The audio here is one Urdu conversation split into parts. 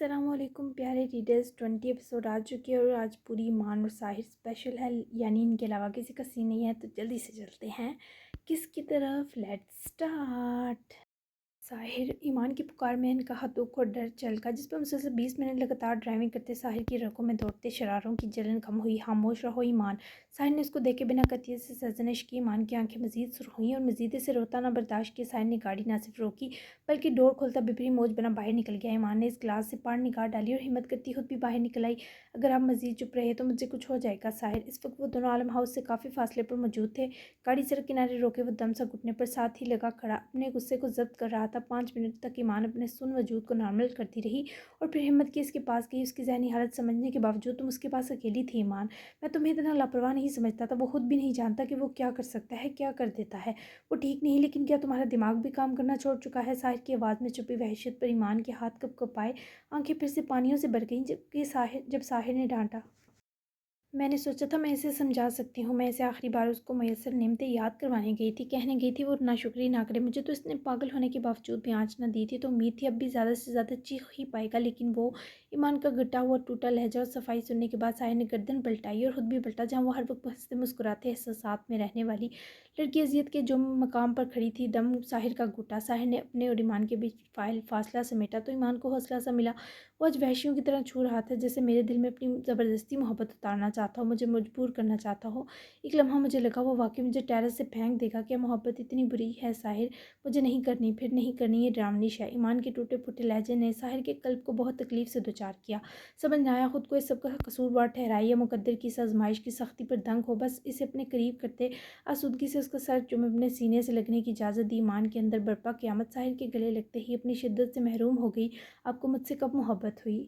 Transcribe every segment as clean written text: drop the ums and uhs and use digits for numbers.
السلام علیکم پیارے ریڈرز، 20 ایپیسوڈ آ چکے ہیں اور آج پوری ایمان اور ساحر اسپیشل ہے، یعنی ان کے علاوہ کسی کا سین نہیں ہے، تو جلدی سے چلتے ہیں کس کی طرف. Let's start. ساحر ایمان کی پکار میں ان کا ہاتھوں کو ڈر چلکا، جس پر مسلسل 20 منٹ لگاتار ڈرائیونگ کرتے ساحر کی رگوں میں دوڑتے شراروں کی جلن کم ہوئی. خاموش رہو ایمان. ساحر نے اس کو دیکھے بنا قطعیت سے سرزنش کی. ایمان کی آنکھیں مزید سرخ ہوئیں اور مزید اسے روتا نہ برداشت کیا. ساحر نے گاڑی نہ صرف روکی بلکہ ڈور کھولتا بپری موج بنا باہر نکل گیا. ایمان نے اس گلاس سے پار نگاہ ڈالی اور ہمت کرتی خود بھی باہر نکل آئی. اگر آپ مزید چپ رہے تو مجھ سے کچھ ہو جائے گا. ساحر. اس وقت وہ دونوں عالم ہاؤس سے کافی فاصلے پر موجود تھے. گاڑی سڑک کنارے روکے وہ دم سا گھٹنے پر ساتھ ہی لگا کھڑا اپنے غصے کو ضبط کر رہا تھا. 5 منٹ تک ایمان اپنے سن وجود کو نارمل کرتی رہی اور پھر ہمت کی اس کے پاس گئی. اس کی ذہنی حالت سمجھنے کے باوجود تم اس کے پاس اکیلی تھی ایمان. میں تمہیں اتنا لاپرواہ نہیں سمجھتا تھا. وہ خود بھی نہیں جانتا کہ وہ کیا کر سکتا ہے، کیا کر دیتا ہے. وہ ٹھیک نہیں، لیکن کیا تمہارا دماغ بھی کام کرنا چھوڑ چکا ہے؟ ساحر کی آواز میں چھپی وحشت پر ایمان کے ہاتھ کپ کپائے، آنکھیں پھر سے پانیوں سے بھر گئیں. جب ساحر نے ڈانٹا، میں نے سوچا تھا میں اسے سمجھا سکتی ہوں. میں اسے آخری بار اس کو میسر نعمتیں یاد کروانے گئی تھی، کہنے گئی تھی وہ ناشکری نہ کرے. مجھے تو اس نے پاگل ہونے کے باوجود بھی آنچ نہ دی تھی، تو امید تھی اب بھی زیادہ سے زیادہ چیخ ہی پائے گا. لیکن وہ ایمان کا گٹا ہوا ٹوٹا لہجہ اور صفائی سننے کے بعد ساحر نے گردن پلٹائی اور خود بھی پلٹا. جہاں وہ ہر وقت ہنستے مسکراتے احساسات میں رہنے والی لڑکی اذیت کے جو مقام پر کھڑی تھی، دم ساحر کا گھٹا. ساحر نے اپنے اور ایمان کے بیچ فاصلہ سمیٹا تو ایمان کو حوصلہ سا ملا. وہ آج وحشیوں کی طرح چھو رہا تھا، جیسے میرے دل میں اپنی زبردستی محبت اتارنا چاہتا ہو، مجھے مجبور کرنا چاہتا ہو. ایک لمحہ مجھے لگا وہ واقعی مجھے ٹیرس سے پھینک دے گا. کیا محبت اتنی بری ہے ساحر؟ مجھے نہیں کرنی، پھر نہیں کرنی یہ ڈراؤنی شے. ایمان کے ٹوٹے پھوٹے لہجے نے ساحر کے قلب کو بہت تکلیف سے دوچار کیا. سمجھ نہ آیا خود کو اس سب کا قصوروار ٹھہرائے یا مقدر کی اس آزمائش کی سختی پر دنگ ہو. بس اسے اپنے قریب کرتے آسودگی سے اس کا سر چومے اپنے سینے سے لگنے کی اجازت دی. ایمان کے اندر برپا قیامت ساحر کے گلے لگتے ہی اپنی شدت سے محروم ہو گئی. آپ کو مجھ سے کب محبت ہوئی؟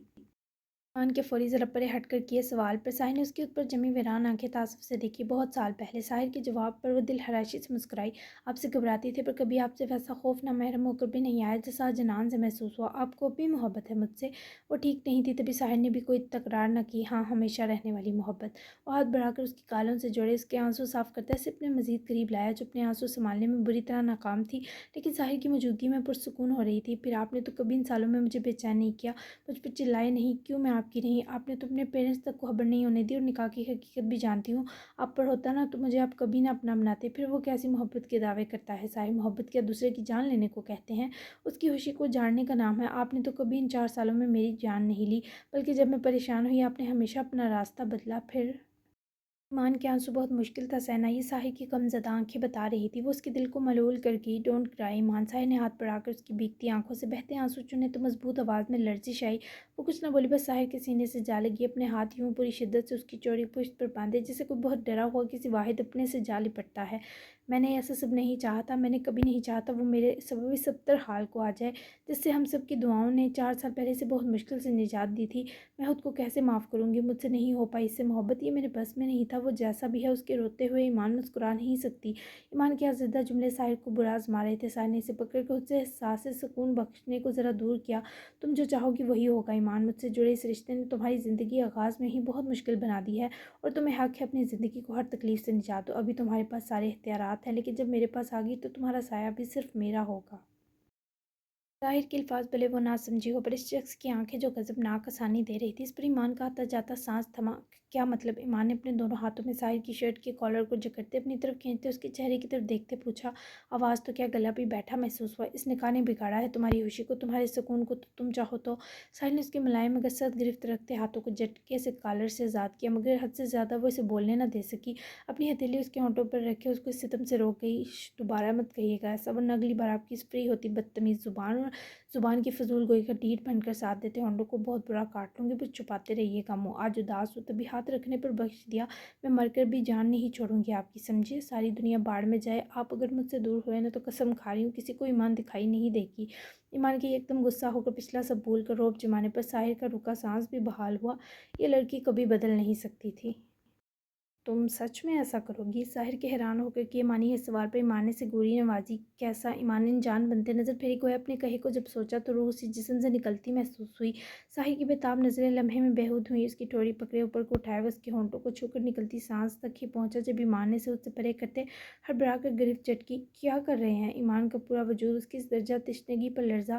ایمان کے فوری ذرا پرے ہٹ کر کیے سوال پر ساحر نے اس کے اوپر جمی ویران آنکھیں تعصب سے دیکھی. بہت سال پہلے. ساحر کے جواب پر وہ دل حراشی سے مسکرائی. آپ سے گھبراتی تھی، پر کبھی آپ سے ویسا خوف نہ محرم ہو کر بھی نہیں آیا جیسا آج جنان سے محسوس ہوا. آپ کو اب بھی محبت ہے مجھ سے؟ وہ ٹھیک نہیں تھی. تبھی ساحر نے بھی کوئی تکرار نہ کی. ہاں، ہمیشہ رہنے والی محبت. وہ ہاتھ بڑھا کر اس کی گالوں سے جوڑے اس کے آنسو صاف کرتا اسے اپنے مزید قریب لایا، جو اپنے آنسو سنبھالنے میں بری طرح ناکام تھی لیکن ساحر کی موجودگی میں پرسکون ہو رہی تھی. پھر آپ نے تو کبھی ان سالوں میں مجھے بے چین نہیں کیا، مجھ پر چلائے نہیں. کیوں میں آپ کی نہیں؟ آپ نے تو اپنے پیرنٹس تک کو خبر نہیں ہونے دی، اور نکاح کی حقیقت بھی جانتی ہوں. آپ پر ہوتا نا تو مجھے آپ کبھی نہ اپنا بناتے. پھر وہ کیسی محبت کے دعوے کرتا ہے ساحر؟ محبت کیا دوسرے کی جان لینے کو کہتے ہیں؟ اس کی خوشی کو جاننے کا نام ہے. آپ نے تو کبھی ان 4 سالوں میں میری جان نہیں لی، بلکہ جب میں پریشان ہوئی آپ نے ہمیشہ اپنا راستہ بدلا. پھر ایمان کے آنسو بہت مشکل تھا سہنا، یہ ساحر کی غم زدہ آنکھیں بتا رہی تھی. وہ اس کے دل کو ملول کر گئی. ڈونٹ کرائی ایمان. ساحر نے ہاتھ بڑھا کر اس کی بھیگتی آنکھوں سے بہتے آنسو چنے تو مضبوط آواز میں لرزش آئی. وہ کچھ نہ بولی، بس ساحر کے سینے سے جا لگی. اپنے ہاتھ یوں پوری شدت سے اس کی چوڑی پشت پر باندھے جیسے کوئی بہت ڈرا ہوا کسی واحد اپنے سے جا لپٹتا ہے. میں نے ایسا سب نہیں چاہتا، میں نے کبھی نہیں چاہتا وہ میرے سبب اس ابتر حال کو آ جائے جس سے ہم سب کی دعاؤں نے 4 سال پہلے سے بہت مشکل سے نجات دی تھی. میں خود کو کیسے معاف کروں گی؟ مجھ سے نہیں ہو پائی اس سے محبت. یہ میرے بس میں نہیں تھا. وہ جیسا بھی ہے اس کے روتے ہوئے ایمان مسکرا نہیں سکتی. ایمان کے زدہ جملے ساحر کو برا آزما رہے تھے. ساحر نے اسے پکڑ کر اس سے احساس سکون بخشنے کو ذرا دور کیا. تم جو چاہو گی وہی ہوگا ایمان. مجھ سے جڑے اس رشتے نے تمہاری زندگی آغاز میں ہی بہت مشکل بنا دی ہے، اور تمہیں حق ہے اپنی زندگی کو ہر تکلیف سے نجات دو. ابھی تمہارے پاس سارے اختیارات ہیں، لیکن جب میرے پاس آ گئی تو تمہارا سایہ بھی صرف میرا ہوگا. ظاہر کے الفاظ بھلے وہ نہ سمجھی ہو، پر اس شخص کی آنکھیں جو غضبناک آسانی دے رہی تھی، اس پر ایمان کا آتا جاتا سانس تھما. کیا مطلب؟ ایمان نے اپنے دونوں ہاتھوں میں ساحر کی شرٹ کے کالر کو جکڑتے اپنی طرف کھینچتے اس کے چہرے کی طرف دیکھتے پوچھا. آواز تو کیا گلا بھی بیٹھا محسوس ہوا. اس نکاح نے بگاڑا ہے تمہاری خوشی کو، تمہارے سکون کو. تو تم چاہو تو. ساحر نے اس کے ملائم مگر سخت گرفت رکھتے ہاتھوں کو جھٹکے سے کالر سے آزاد کیا، مگر حد سے زیادہ وہ اسے بولنے نہ دے سکی. اپنی ہتھیلی اس کے ہونٹوں پر رکھے اس کو اس ستم سے روک گئی. دوبارہ مت کہیے گا ایسا، ورنہ اگلی بار آپ کی اس فری ہوتی بدتمیز زبان کی فضول گوئی کا ڈیٹ بن کر ساتھ دیتے ہونٹوں کو بہت برا کاٹ لوں گی. بس چھپاتے رہیے گا منہ. آج اداس ہو تبھی ہاتھ رکھنے پر بخش دیا. میں مر کر بھی جان نہیں چھوڑوں گی آپ کی، سمجھے؟ ساری دنیا باڑ میں جائے، آپ اگر مجھ سے دور ہوئے نا تو قسم کھا رہی ہوں کسی کو ایمان دکھائی نہیں دے گی. ایمان کے ایک دم غصہ ہو کر پچھلا سب بھول کر روب جمانے پر ساحر کا رکا سانس بھی بحال ہوا. یہ لڑکی کبھی بدل نہیں سکتی تھی. تم سچ میں ایسا کرو گی؟ ساحر کے حیران ہو کر کیے مانی ہے سوال پر ایمان نے سے گوری نوازی. کیسا؟ ایمان نے جان بنتے نظر پھیری. گویا اپنے کہے کو جب سوچا تو روح اسی جسم سے نکلتی محسوس ہوئی. ساحر کی بےتاب نظریں لمحے میں بےہود ہوئیں. اس کی ٹوری پکڑے اوپر کو اٹھائے وہ اس کے ہونٹوں کو چھو کر نکلتی سانس تک ہی پہنچا جب ایمان نے اسے اس سے پرے کرتے ہڑبڑا کر گرفت جھٹکی. کیا کر رہے ہیں؟ ایمان کا پورا وجود اس کی اس درجہ تشنگی پر لرزا.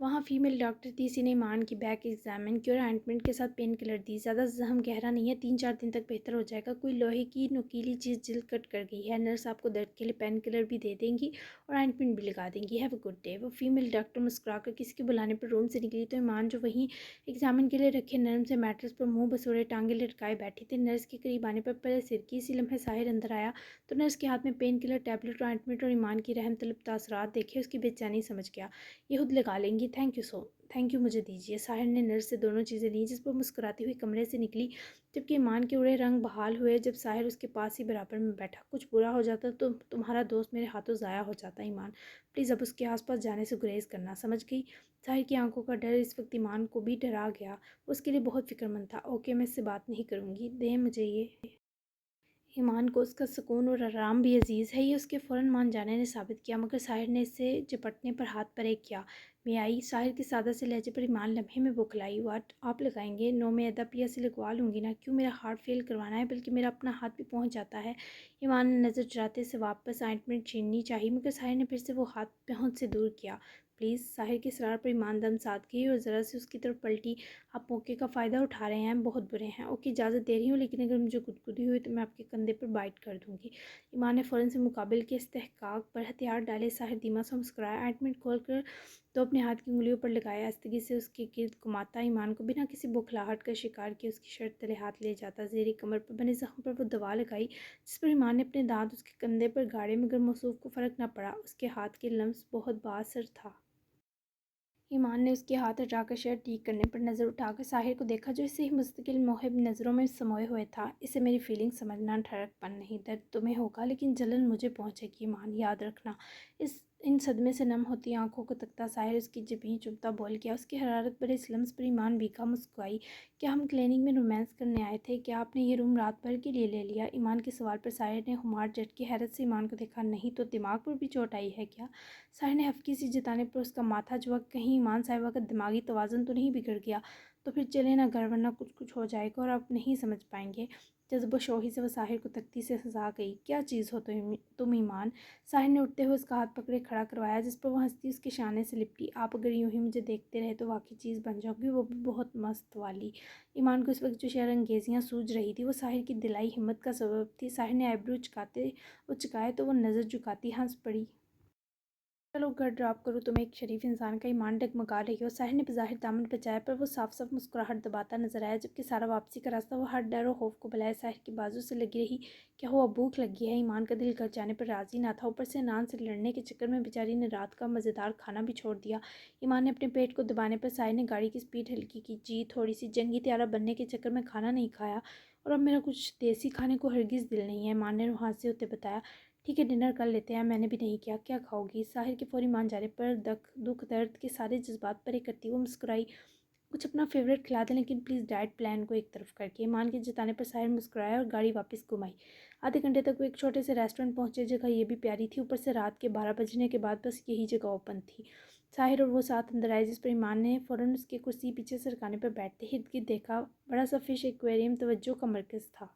وہاں فیمیل ڈاکٹر تھی، اسی نے ایمان کی بیک ایگزامن کی اور آئنٹمنٹ کے ساتھ پین کلر دی. زیادہ زخم گہرا نہیں ہے، 3-4 دن تک بہتر ہو جائے گا. کوئی لوہے کی نوکیلی چیز جلد کٹ کر گئی ہے. نرس آپ کو درد کے لیے پین کلر بھی دے دیں گی اور آئنٹمنٹ بھی لگا دیں گی. Have a good day. وہ فیمیل ڈاکٹر مسکرا کر کسی کے بلانے پر روم سے نکلی تو ایمان جو وہیں ایگزامن کے لیے رکھے نرم سے میٹرس پر منہ بسوڑے ٹانگیں لٹکائے بیٹھی تھی. نرس کے قریب آنے پر پہلے سر کی. اسی لمحے ساحر اندر آیا تو نرس کے ہاتھ میں پین کلر ٹیبلٹ اور آئنٹمنٹ اور ایمان کی رحم طلب تاثرات دیکھے اس کی بے چینی سمجھ گیا. یہ خود لگا لیں گی. تھینک یو مجھے دیجیے. ساحر نے نرس سے دونوں چیزیں لیں جس پر مسکراتی ہوئی کمرے سے نکلی جبکہ ایمان کے اڑے رنگ بحال ہوئے جب ساحر اس کے پاس ہی برابر میں بیٹھا. کچھ برا ہو جاتا تو تمہارا دوست میرے ہاتھوں ضائع ہو جاتا. ایمان پلیز اب اس کے آس پاس جانے سے گریز کرنا، سمجھ گئی؟ ساحر کی آنکھوں کا ڈر اس وقت ایمان کو بھی ڈرا گیا. وہ اس کے لیے بہت فکر مند تھا. اوکے میں اس سے بات نہیں کروں گی. دیں مجھے یہ. ایمان کو اس کا سکون اور آرام بھی عزیز ہے. یہ اس کے فوراً مان جانے نے ثابت کیا مگر ساحر نے اس سے چپٹنے پر ہاتھ پرے کیا. میں آئی. ساحر کے سادہ سے لہجے پر ایمان لمحے میں بوکھلائی. واٹ آپ لگائیں گے؟ نو میں ادپیہ سے لگوا لوں گی نا. کیوں میرا ہارٹ فیل کروانا ہے؟ بلکہ میرا اپنا ہاتھ بھی پہنچ جاتا ہے. ایمان نے نظر چراتے سے واپس آئنٹمنٹ چھیننی چاہی مگر ساحر نے پھر سے وہ ہاتھ پہنچ سے دور کیا. پلیز. ساحر کے اصرار پر ایمان دم ساتھ گئی اور ذرا سے اس کی طرف پلٹی. آپ موقع کا فائدہ اٹھا رہے ہیں، بہت برے ہیں. اوکے اجازت دے رہی ہوں لیکن اگر مجھے گدگدی ہوئی تو میں آپ کے کندھے پر بائٹ کر دوں گی. ایمان نے فوراً سے مقابل کے استحقاق پر ہتھیار ڈالے. ساحر دھیما سا مسکرایا. آئنٹمنٹ کھول کر تو اپنے ہاتھ کی انگلیوں پر لگایا. آہستگی سے اس کے گرد گھماتا ایمان کو بنا کسی بوکھلاہٹ کا شکار کیا اس کی شرٹ تلے ہاتھ لے جاتا. زیر کمر پر بنے زخم پر وہ دوا لگائی جس پر ایمان نے اپنے دانت اس کے کندھے پر گاڑے مگر موصوف کو فرق نہ پڑا. اس کے ہاتھ کے لمس بہت با اثر تھا. ایمان نے اس کے ہاتھ ہٹا کر شرٹ ٹھیک کرنے پر نظر اٹھا کر ساحر کو دیکھا جو اسے ہی مستقل محب نظروں میں سموئے ہوئے تھا. اسے میری فیلنگ سمجھنا. ٹھڑک پن نہیں. درد تمہیں ہوگا لیکن جلن مجھے پہنچے گی. ایمان یاد رکھنا. ان صدمے سے نم ہوتی آنکھوں کو تکتا ساحر اس کی جبیں چومتا بول گیا. اس کی حرارت بھرے اس لمس پر ایمان بھیگا مسکرائی. کیا ہم کلینک میں رومانس کرنے آئے تھے؟ کیا آپ نے یہ روم رات بھر کے لیے لے لیا؟ ایمان کے سوال پر ساحر نے خمار جھٹکے حیرت سے ایمان کو دیکھا. نہیں تو دماغ پر بھی چوٹ آئی ہے کیا؟ ساحر نے ہفکی سی جتانے پر اس کا ماتھا جھکا. کہیں ایمان صاحبہ کا دماغی توازن تو نہیں بگڑ گیا؟ تو پھر چلے نا گھر ورنہ کچھ ہو جائے گا اور آپ نہیں سمجھ پائیں گے. جذب و شوخی سے وہ ساحر کو تختی سے ہنسا گئی. کیا چیز ہو تم ایمان؟ ساحر نے اٹھتے ہوئے اس کا ہاتھ پکڑے کھڑا کروایا جس پر وہ ہنستی اس کے شانے سے لپٹی. آپ اگر یوں ہی مجھے دیکھتے رہے تو واقعی چیز بن جاؤ گی، وہ بھی بہت مست والی. ایمان کو اس وقت جو شعر انگیزیاں سوج رہی تھی وہ ساحر کی دلائی ہمت کا سبب تھی. ساحر نے آئیبرو چکائے تو وہ نظر جھکاتی ہنس پڑی. چلو گھر ڈراپ کرو تم ایک شریف انسان کا. ایمان ڈگمگا رہی ہو. ساحر نے بظاہر دامن بچایا پر وہ صاف صاف مسکراہٹ دباتا نظر آیا جبکہ سارا واپسی کا راستہ وہ ہر ڈر و خوف کو بلائے ساحر کی بازو سے لگی رہی. کیا ہوا؟ بھوک لگی ہے؟ ایمان کا دل گھر جانے پر راضی نہ تھا. اوپر سے نان سے لڑنے کے چکر میں بیچاری نے رات کا مزیدار کھانا بھی چھوڑ دیا. ایمان نے اپنے پیٹ کو دبانے پر ساحر نے گاڑی کی سپیڈ ہلکی کی. جی تھوڑی سی جنگی طیارہ بننے کے چکر میں کھانا نہیں کھایا اور اب میرا کچھ دیسی کھانے کو ہرگز دل نہیں ہے. ایمان نے روحانسی ہوتے بتایا. ٹھیک ہے ڈنر کر لیتے ہیں. میں نے بھی نہیں کیا. کیا کھاؤ گی؟ ساحر کے فوری مان جانے پر دکھ درد کے سارے جذبات پرے کرتی وہ مسکرائی. کچھ اپنا فیوریٹ کھلا دیں لیکن پلیز ڈائٹ پلان کو ایک طرف کر کے. ایمان کے جتانے پر ساحر مسکرایا اور گاڑی واپس گھمائی. آدھے گھنٹے تک وہ ایک چھوٹے سے ریسٹورنٹ پہنچے. جگہ یہ بھی پیاری تھی. اوپر سے رات کے 12 بجنے کے بعد بس یہی جگہ اوپن تھی. ساحر اور وہ ساتھ اندر آئے جس پر ایمان نے فوراً اس کی کرسی پیچھے سرکانے پر بیٹھتے ہی ارد گرد دیکھا. بڑا سا فش ایکویریم توجہ کا مرکز تھا.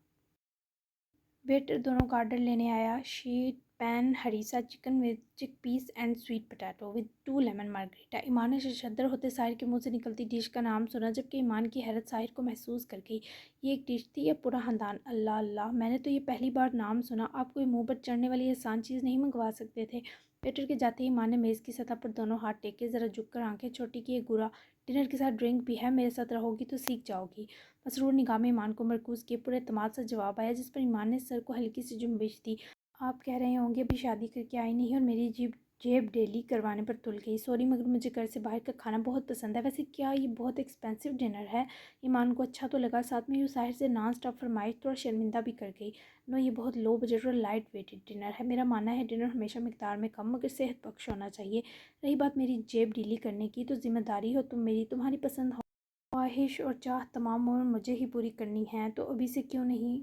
ویٹر دونوں کا آرڈر لینے آیا. Sheet pan harissa chicken with chickpeas and sweet potato with 2 lemon margarita. Iman نے ششدر ہوتے ساحر کے منہ سے نکلتی ڈش کا نام سنا جبکہ ایمان کی حیرت ساحر کو محسوس کر گئی. یہ ایک ڈش تھی یا پورا خاندان؟ اللہ اللہ، میں نے تو یہ پہلی بار نام سنا. آپ کوئی منہ پر چڑھنے والی آسان چیز نہیں منگوا سکتے تھے؟ ویٹر کے جاتے ہی ایمان نے میز کی سطح پر دونوں ہاتھ ٹیکے. ذرا جھک کر آنکھیں چھوٹی کیے. گورا ڈنر کے ساتھ ڈرنک بھی ہے. میرے ساتھ رہو گی تو سیکھ جاؤ گی. مسرور نگاہ میں ایمان کو مرکوز کیے پورے اعتماد سے جواب آیا جس پر ایمان نے سر کو ہلکی سی جنبش دی. آپ کہہ رہے ہوں گے ابھی شادی کر کے آئی نہیں اور میری جیب ڈیلی کروانے پر تل گئی. سوری مگر مجھے گھر سے باہر کا کھانا بہت پسند ہے. ویسے کیا یہ بہت ایکسپینسو ڈنر ہے؟ ایمان کو اچھا تو لگا. ساتھ میں یہ ساحر سے نان اسٹاپ فرمائش تھوڑا شرمندہ بھی کر گئی. نو یہ بہت لو بجٹ اور لائٹ ویٹڈ ڈنر ہے. میرا ماننا ہے ڈنر ہمیشہ مقدار میں کم مگر صحت بخش ہونا چاہیے. رہی بات میری جیب ڈیلی کرنے کی تو ذمہ داری ہو تم میری. تمہاری پسند خواہش اور چاہ تمام عمر مجھے ہی پوری کرنی ہے تو ابھی سے کیوں نہیں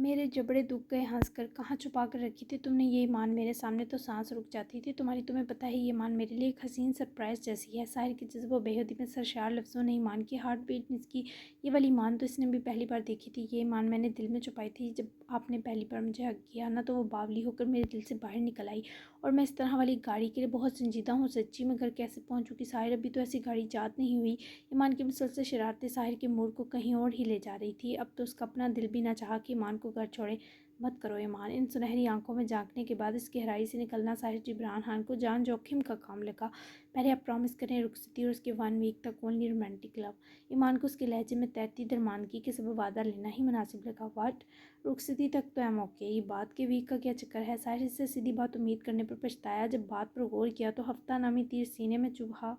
میرے جبڑے دکھ گئے ہنس کر، کہاں چھپا کر رکھی تھی تم نے یہ ایمان؟ میرے سامنے تو سانس رک جاتی تھی تمہاری۔ تمہیں پتہ ہے یہ ایمان میرے لیے ایک حسین سرپرائز جیسی ہے۔ ساحر کی جذب و بےحودی میں سرشار لفظوں نے ایمان کی ہارٹ بیٹ مس کی۔ یہ والی ایمان تو اس نے بھی پہلی بار دیکھی تھی۔ یہ ایمان میں نے دل میں چھپائی تھی۔ جب آپ نے پہلی بار مجھے حگ کیا نا تو وہ باولی ہو کر میرے دل سے باہر نکل آئی، اور میں اس طرح والی گاڑی کے لیے بہت سنجیدہ ہوں سچی۔ میں گھر کیسے پہنچوں کہ ساحر ابھی تو ایسی گاڑی ایجاد نہیں ہوئی۔ ایمان کی مسلسل شرارتیں ساحر کے موڈ کو کہیں اور ہی لے جا رہی تھی۔ اب تو اس کا اپنا دل بھی نہ چاہا کہ ایمان کو گھر چھوڑے۔ مت کرو ایمان۔ ان سنہری آنکھوں میں جھانکنے کے بعد اس گہرائی سے نکلنا ساحر جبران خان کو جان جوخم کا کام لگا۔ پہلے آپ پرامس کریں رخصتی اور اس کے 1 ویک تک اونلی رومانٹک لو۔ ایمان کو اس کے لہجے میں تیرتی درماندگی کے سبب وعدہ لینا ہی مناسب لگا۔ واٹ؟ رخصتی تک تو ایم اوکے، یہ بات کے ویک کا کیا چکر ہے؟ ساحر اس سے سیدھی بات امید کرنے پر پچھتایا۔ جب بات پر غور کیا تو ہفتہ نامی تیر سینے میں چبھا۔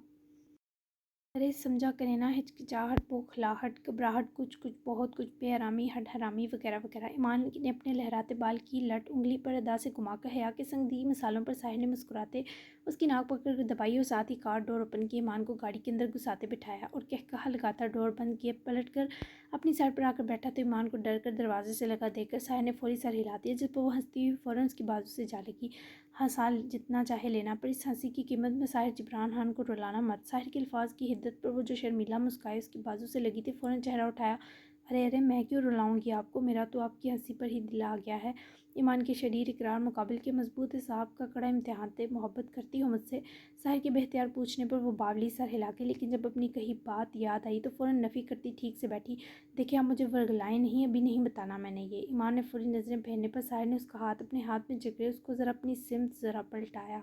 ارے سمجھا کریں نا، ہچکچاہٹ، بوکھلاہٹ، گھبراہٹ، کچھ بہت کچھ، بے آرامی، ہڈ حرامی وغیرہ وغیرہ۔ ایمان نے اپنے لہراتے بال کی لٹ انگلی پر ادا سے گھما کر حیا کے سنگ دی مثالوں پر ساحر نے مسکراتے اس کی ناک پکڑ کر دبائی اور ساتھ ہی کار ڈور اوپن کی۔ ایمان کو گاڑی کے اندر گھساتے بٹھایا اور کہا لگاتا ڈور بند کیے۔ پلٹ کر اپنی سائڈ پر آ کر بیٹھا تو ایمان کو ڈر کر دروازے سے لگا دیکھ کر ساحر نے فوری سر ہلا دیا، جس پر وہ ہنستی ہوئی فوراً اس کی بازو سے جا لگی۔ ہنسا جتنا چاہے لینا، پر اس ہنسی کی قیمت میں ساحر جبران خان کو رلانا مت۔ ساحر کے الفاظ کی حدت پر وہ جو شرمیلا مسکرائی اس کی بازو سے لگی تھی فوراً چہرہ اٹھایا۔ ارے میں کیوں رلاؤں گی آپ کو؟ میرا تو آپ کی ہنسی پر ہی دل آ گیا ہے۔ ایمان کے شریر اقرار مقابل کے مضبوط حساب کا کڑا امتحان تھے۔ محبت کرتی ہو مجھ سے؟ ساحر کے بے اختیار پوچھنے پر وہ باولی سر ہلا کے، لیکن جب اپنی کہی بات یاد آئی تو فوراً نفی کرتی ٹھیک سے بیٹھی۔ دیکھیں آپ مجھے ورگلائیں نہیں، ابھی نہیں بتانا میں نے یہ۔ ایمان نے فوری نظریں پھیرنے پر ساحر نے اس کا ہاتھ اپنے ہاتھ میں جکڑے اس کو ذرا اپنی سمت ذرا پلٹایا۔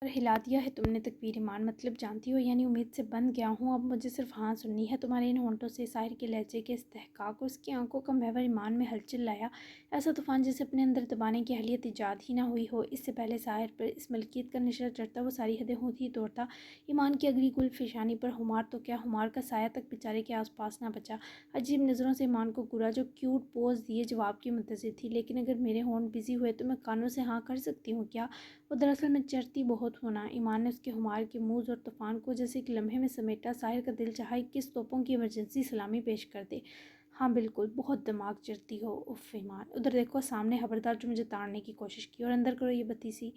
پر ہلا دیا ہے تم نے تکبیر ایمان، مطلب جانتی ہو؟ یعنی امید سے بند گیا ہوں، اب مجھے صرف ہاں سننی ہے تمہارے ان ہونٹوں سے۔ ساحر کے لہجے کے استحقاق اور اس کی آنکھوں کا محور ایمان میں ہلچل لایا، ایسا طوفان جسے اپنے اندر دبانے کی اہلیت ایجاد ہی نہ ہوئی ہو۔ اس سے پہلے ساحر پر اس ملکیت کا نشہ چڑھتا وہ ساری حدیں خود ہی توڑتا۔ ایمان کی اگلی گل فشانی پر ہمار تو کیا، ہمار کا سایہ تک بیچارے کے آس پاس نہ بچا۔ عجیب نظروں سے ایمان کو گورا جو کیوٹ پوز دیے جواب کی منتظر تھی، لیکن اگر میرے ہونٹ بزی ہوئے تو میں کانوں سے ہاں کر سکتی ہوں کیا؟ وہ دراصل میں چڑھتی بہت ہونا۔ ایمان نے اس کے ہمار کے موز اور طوفان کو جیسے ایک لمحے میں سمیٹا۔ ساحر کا دل چاہا 21 توپوں کی ایمرجنسی سلامی پیش کر دے۔ ہاں بالکل، بہت دماغ چرتی ہو۔ اف ایمان، ادھر دیکھو سامنے خبردار جو مجھے تاڑنے کی کوشش کی، اور اندر کرو یہ بتی سی۔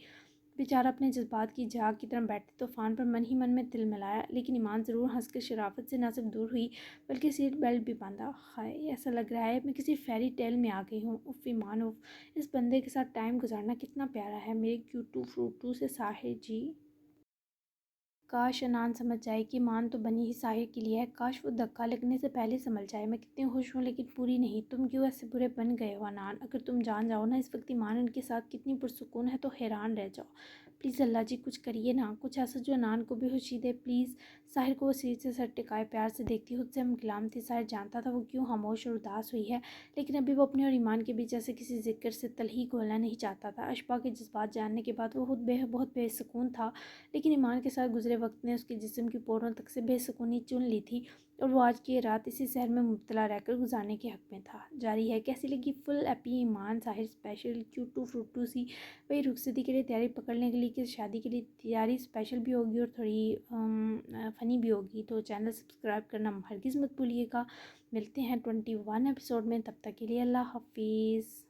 بیچارہ اپنے جذبات کی جھاگ کی طرح بیٹھے طوفان پر من ہی من میں تل ملایا، لیکن ایمان ضرور ہنس کر شرافت سے نہ صرف دور ہوئی بلکہ سیٹ بیلٹ بھی باندھا۔ ہائے ایسا لگ رہا ہے میں کسی فیری ٹیل میں آ گئی ہوں۔ اف ایمان اف، اس بندے کے ساتھ ٹائم گزارنا کتنا پیارا ہے میرے کیوٹو فروٹو سے ساحر جی۔ کاش انان سمجھ جائے کہ ایمان تو بنی ہی ساحر کے لیے ہے۔ کاش وہ دھکا لگنے سے پہلے سمجھ جائے۔ میں کتنی خوش ہوں لیکن پوری نہیں۔ تم کیوں ایسے برے بن گئے ہو انان؟ اگر تم جان جاؤ نا اس وقت ایمان ان کے ساتھ کتنی پرسکون ہے تو حیران رہ جاؤ۔ پلیز اللہ جی کچھ کریے نا، کچھ ایسا جو انان کو بھی خوشی دے پلیز۔ ساحر کو وہ سیٹ سے سر ٹکائے پیار سے دیکھتی خود سے ہم کلام تھی۔ ساحر جانتا تھا وہ کیوں خاموش اور اداس ہوئی ہے، لیکن ابھی وہ اپنے اور ایمان کے بیچ ایسے کسی ذکر سے تلخی گھولنا نہیں چاہتا تھا۔ اشباح کے جذبات جاننے کے بعد وہ خود بہت بے سکون تھا، لیکن ایمان کے ساتھ گزرے وقت نے اس کے جسم کی پوروں تک سے بے سکونی چن لی تھی، اور وہ آج کی یہ رات اسی سحر میں مبتلا رہ کر گزارنے کے حق میں تھا۔ جاری ہے کیسی لگی فل ایپی ایمان ساحر اسپیشل کیوٹو فروٹو سی؟ وہی رخصتی کے لیے تیاری پکڑنے کے لیے کہ شادی کے لیے تیاری اسپیشل بھی ہوگی اور تھوڑی فنی بھی ہوگی، تو چینل سبسکرائب کرنا ہرگز مت بھولیے گا۔ ملتے ہیں 21 ایپیسوڈ میں، تب تک کے لیے اللہ حافظ۔